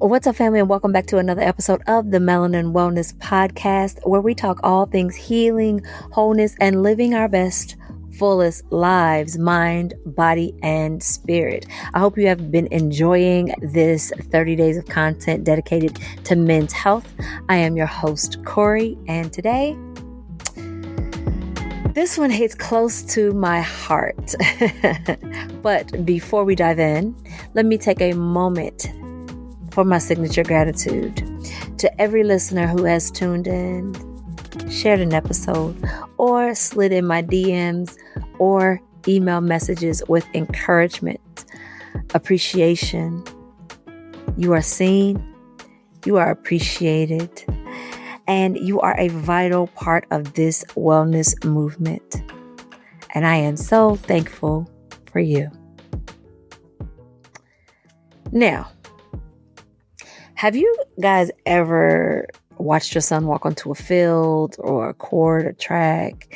What's up, family, and welcome back to another episode of the Melanin Wellness Podcast, where we talk all things healing, wholeness, and living our best, fullest lives, mind, body, and spirit. I hope you have been enjoying this 30 days of content dedicated to men's health. I am your host, Corey, and today, this one hits close to my heart. But before we dive in, let me take a moment for my signature gratitude to every listener who has tuned in, shared an episode, or slid in my DMs or email messages with encouragement, appreciation. You are seen, you are appreciated, and you are a vital part of this wellness movement. And I am so thankful for you. Now, have you guys ever watched your son walk onto a field or a court, a track,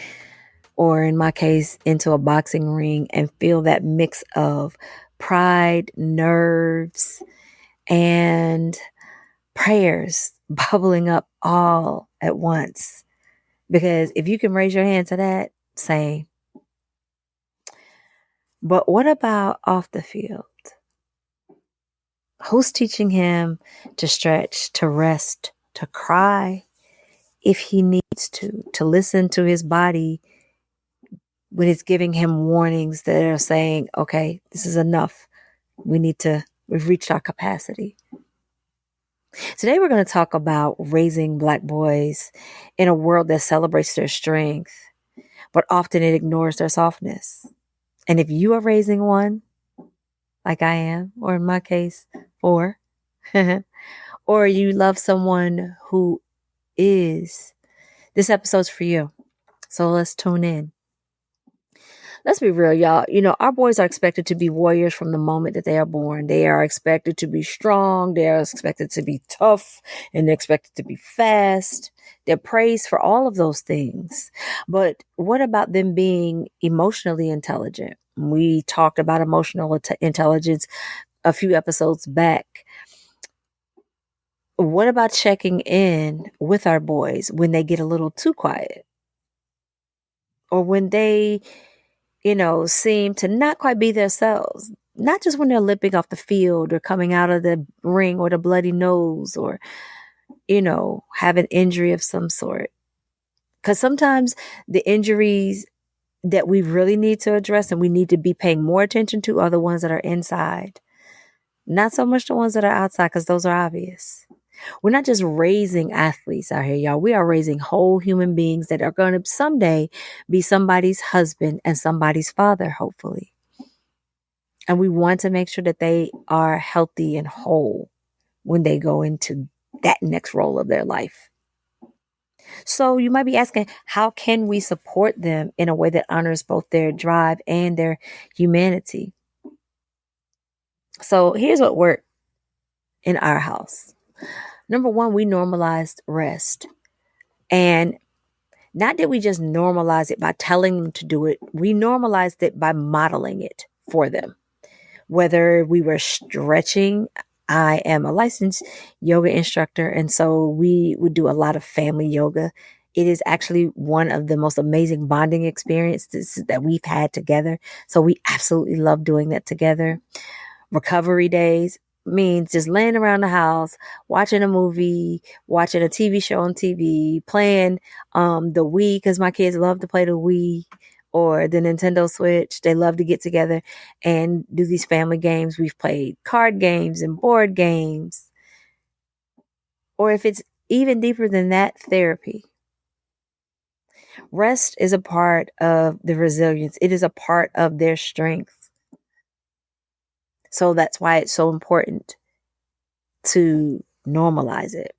or in my case, into a boxing ring and feel that mix of pride, nerves, and prayers bubbling up all at once? Because if you can raise your hand to that, same. But what about off the field? Who's teaching him to stretch, to rest, to cry if he needs to listen to his body when it's giving him warnings that are saying, okay, this is enough. We've reached our capacity. Today, we're going to talk about raising Black boys in a world that celebrates their strength, but often it ignores their softness. And if you are raising one, like I am, or in my case, 4, or you love someone who is, this episode's for you. So let's tune in. Let's be real, y'all. Our boys are expected to be warriors from the moment that they are born. They are expected to be strong. They are expected to be tough, and they're expected to be fast. They're praised for all of those things. But what about them being emotionally intelligent? We talked about emotional intelligence a few episodes back. What about checking in with our boys when they get a little too quiet? Or when they, seem to not quite be themselves? Not just when they're limping off the field or coming out of the ring with a bloody nose or, have an injury of some sort. Because sometimes the injuries that we really need to address and we need to be paying more attention to are the ones that are inside. Not so much the ones that are outside, because those are obvious. We're not just raising athletes out here, y'all. We are raising whole human beings that are going to someday be somebody's husband and somebody's father, hopefully. And we want to make sure that they are healthy and whole when they go into that next role of their life. So you might be asking, how can we support them in a way that honors both their drive and their humanity? So here's what worked in our house. Number one, we normalized rest. And not that we just normalize it by telling them to do it. We normalized it by modeling it for them. Whether we were stretching, I am a licensed yoga instructor, and so we would do a lot of family yoga. It is actually one of the most amazing bonding experiences that we've had together. So we absolutely love doing that together. Recovery days means just laying around the house, watching a movie, watching a TV show on TV, playing the Wii, because my kids love to play the Wii or the Nintendo Switch. They love to get together and do these family games. We've played card games and board games. Or if it's even deeper than that, therapy. Rest is a part of the resilience. It is a part of their strength. So that's why it's so important to normalize it.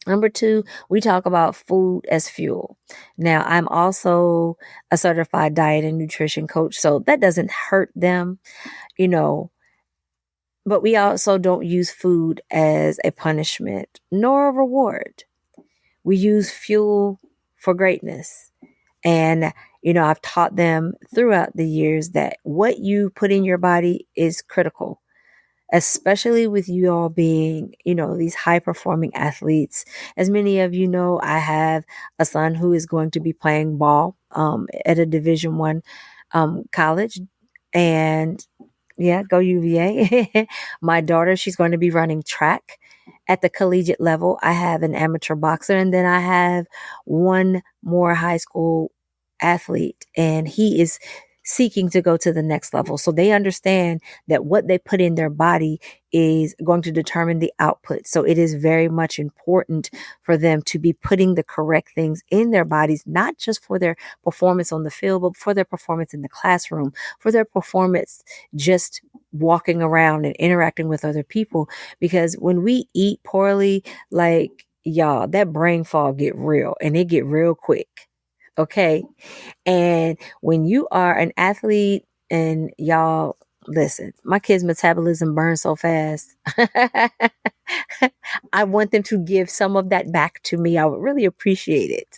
Number 2, we talk about food as fuel. Now, I'm also a certified diet and nutrition coach, so that doesn't hurt them, but we also don't use food as a punishment nor a reward. We use fuel for greatness. And, I've taught them throughout the years that what you put in your body is critical. especially with you all being, these high performing athletes. As many of you know, I have a son who is going to be playing ball at a Division 1 college. And yeah, go UVA. My daughter, she's going to be running track at the collegiate level. I have an amateur boxer, and then I have one more high school athlete, and he is seeking to go to the next level. So they understand that what they put in their body is going to determine the output. So it is very much important for them to be putting the correct things in their bodies, not just for their performance on the field, but for their performance in the classroom, for their performance just walking around and interacting with other people. Because when we eat poorly, like y'all, that brain fog get real, and it get real quick. Okay. And when you are an athlete, and y'all, listen, my kids' metabolism burns so fast. I want them to give some of that back to me. I would really appreciate it.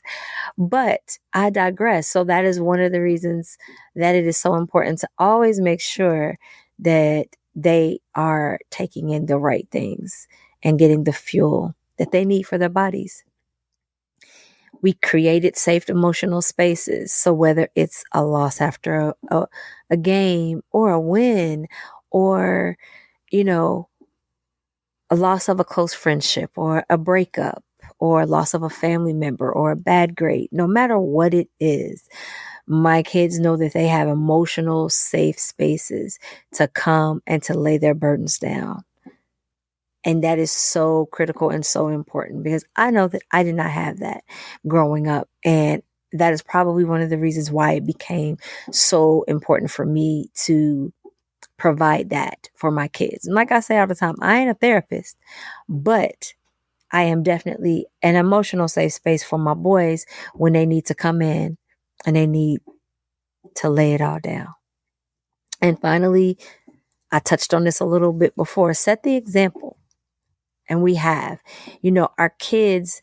But I digress. So that is one of the reasons that it is so important to always make sure that they are taking in the right things and getting the fuel that they need for their bodies. We created safe emotional spaces. So whether it's a loss after a game, or a win, or, a loss of a close friendship, or a breakup, or loss of a family member, or a bad grade, no matter what it is, my kids know that they have emotional safe spaces to come and to lay their burdens down. And that is so critical and so important, because I know that I did not have that growing up. And that is probably one of the reasons why it became so important for me to provide that for my kids. And like I say all the time, I ain't a therapist, but I am definitely an emotional safe space for my boys when they need to come in and they need to lay it all down. And finally, I touched on this a little bit before, set the example. And we have, our kids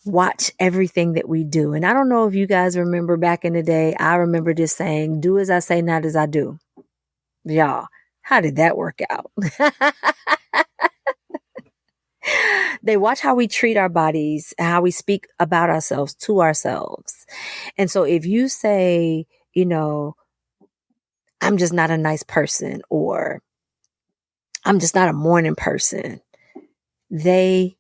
watch everything that we do. And I don't know if you guys remember back in the day, I remember just saying, do as I say, not as I do. Y'all, how did that work out? They watch how we treat our bodies, how we speak about ourselves to ourselves. And so if you say, I'm just not a nice person, or I'm just not a morning person, they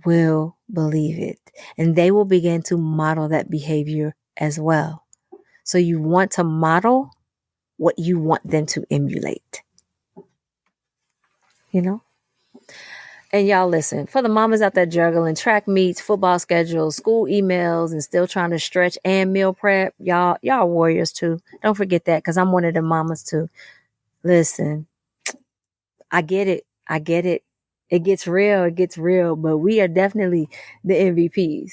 will believe it, and they will begin to model that behavior as well. So you want to model what you want them to emulate, And y'all, listen, for the mamas out there juggling track meets, football schedules, school emails, and still trying to stretch and meal prep, y'all warriors too. Don't forget that, because I'm one of the mamas too. Listen, I get it. It gets real, but we are definitely the MVPs.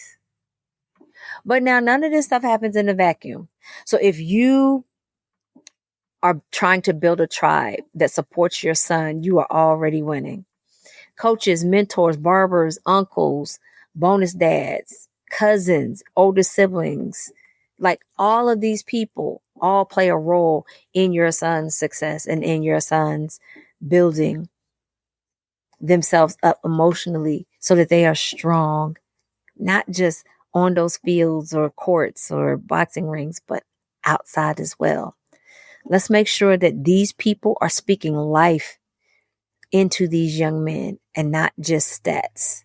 But now none of this stuff happens in a vacuum. So if you are trying to build a tribe that supports your son, you are already winning. Coaches, mentors, barbers, uncles, bonus dads, cousins, older siblings, like all of these people all play a role in your son's success and in your son's building themselves up emotionally so that they are strong, not just on those fields or courts or boxing rings, but outside as well. Let's make sure that these people are speaking life into these young men and not just stats.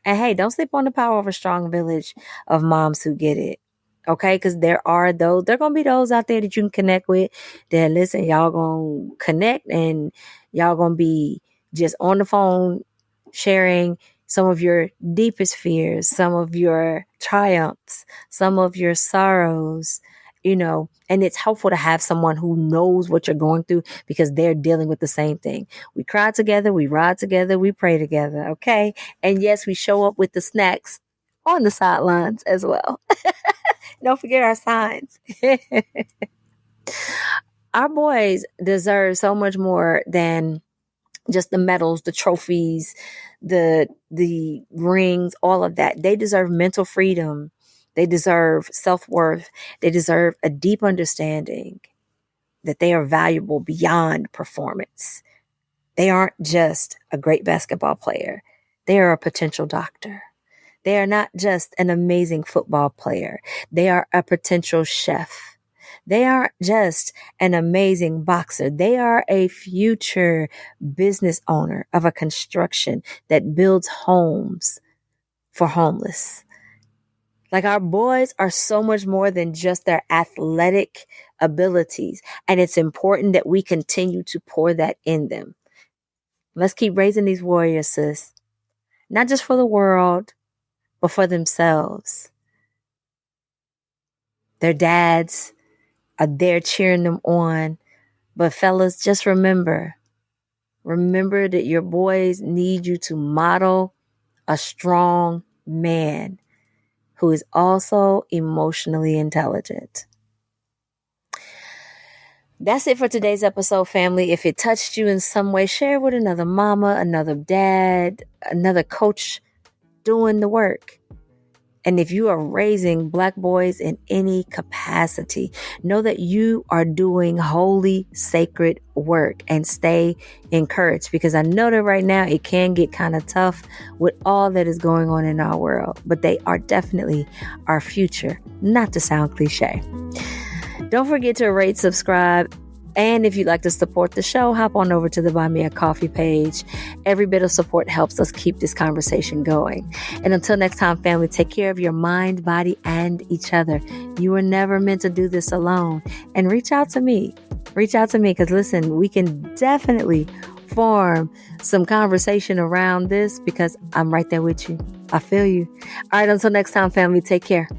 And hey, don't sleep on the power of a strong village of moms who get it. Okay, because there are going to be those out there that you can connect with that, listen, y'all going to connect and y'all going to be just on the phone sharing some of your deepest fears, some of your triumphs, some of your sorrows, and it's helpful to have someone who knows what you're going through, because they're dealing with the same thing. We cry together, we ride together, we pray together. Okay. And yes, we show up with the snacks on the sidelines as well. Don't forget our signs. Our boys deserve so much more than just the medals, the trophies, the rings, all of that. They deserve mental freedom. They deserve self-worth. They deserve a deep understanding that they are valuable beyond performance. They aren't just a great basketball player. They are a potential doctor. They are not just an amazing football player. They are a potential chef. They aren't just an amazing boxer. They are a future business owner of a construction that builds homes for homeless. Like, our boys are so much more than just their athletic abilities. And it's important that we continue to pour that in them. Let's keep raising these warriors, sis. Not just for the world, but for themselves. Their dads are there cheering them on. But fellas, just remember that your boys need you to model a strong man who is also emotionally intelligent. That's it for today's episode, family. If it touched you in some way, share it with another mama, another dad, another coach doing the work. And if you are raising Black boys in any capacity, know that you are doing holy, sacred work, and stay encouraged, because I know that right now it can get kind of tough with all that is going on in our world, but they are definitely our future, not to sound cliche. Don't forget to rate, subscribe, and if you'd like to support the show, hop on over to the Buy Me a Coffee page. Every bit of support helps us keep this conversation going. And until next time, family, take care of your mind, body, and each other. You were never meant to do this alone. And reach out to me. Because listen, we can definitely form some conversation around this, because I'm right there with you. I feel you. All right, until next time, family, take care.